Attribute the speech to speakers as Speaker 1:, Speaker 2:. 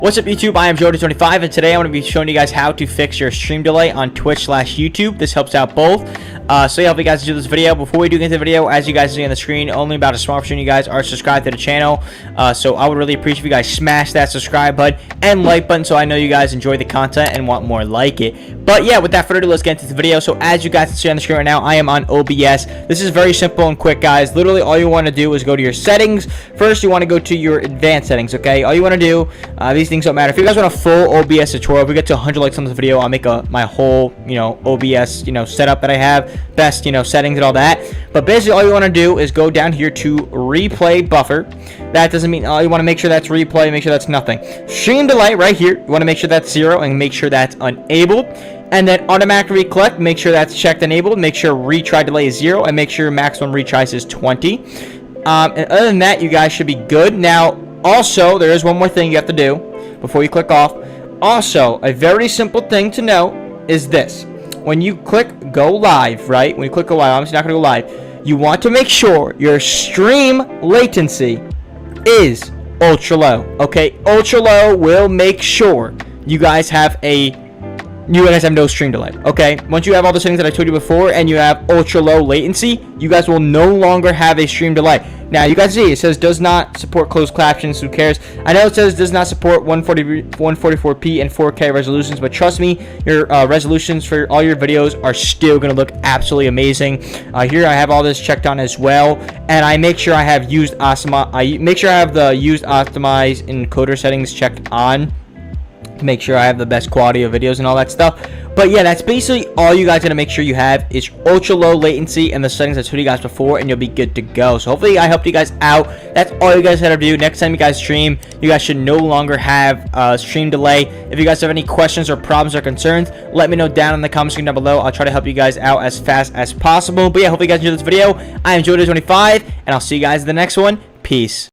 Speaker 1: What's up YouTube, I am JoeyJ25 and today I'm going to be showing you guys how to fix your stream delay on Twitch/YouTube. This helps out both. So yeah, hope you guys enjoy this video. Before we do get into the video, as you guys see on the screen, only about a small portion of you guys are subscribed to the channel. So I would really appreciate if you guys smash that subscribe button and like button so I know you guys enjoy the content and want more like it. But yeah, without further ado, let's get into the video. So as you guys can see on the screen right now, I am on OBS. This is very simple and quick, guys. Literally all you want to do is go to your settings. First, you want to go to your advanced settings, okay? All you want to do, these things don't matter. If you guys want a full OBS tutorial, if we get to 100 likes on this video, I'll make my whole, OBS, setup that I have, best, settings and all that. But basically, all you want to do is go down here to replay buffer. That doesn't mean, you want to make sure that's replay, make sure that's nothing. Stream delay right here, you want to make sure that's 0 and make sure that's enabled. And then automatic recollect, make sure that's checked enabled, make sure retry delay is 0, and make sure maximum retries is 20. And other than that, you guys should be good. Now, also, there is one more thing you have to do before you click off. Also, a very simple thing to know is this. When you click go live, right? When you click go live, obviously not going to go live. You want to make sure your stream latency is ultra low. Okay? Ultra low will make sure you guys have no stream delay. Okay, once you have all the settings that I told you before and you have ultra low latency, you guys will no longer have a stream delay. Now you guys see it says does not support closed captions. Who cares? I know it says does not support 144p and 4K resolutions, but trust me, your resolutions for all your videos are still gonna look absolutely amazing. Here I have all this checked on as well, and I make sure I have the used optimize encoder settings checked on to make sure I have the best quality of videos and all that stuff. But yeah, that's basically all you guys gotta make sure you have is ultra low latency and the settings I told you guys before, and you'll be good to go. So hopefully I helped you guys out. That's all you guys had to do. Next time you guys stream, you guys should no longer have stream delay. If you guys have any questions or problems or concerns, let me know down in the comment section down below. I'll try to help you guys out as fast as possible. But yeah, hope you guys enjoyed this video. I am JoeyJ25, and I'll see you guys in the next one. Peace.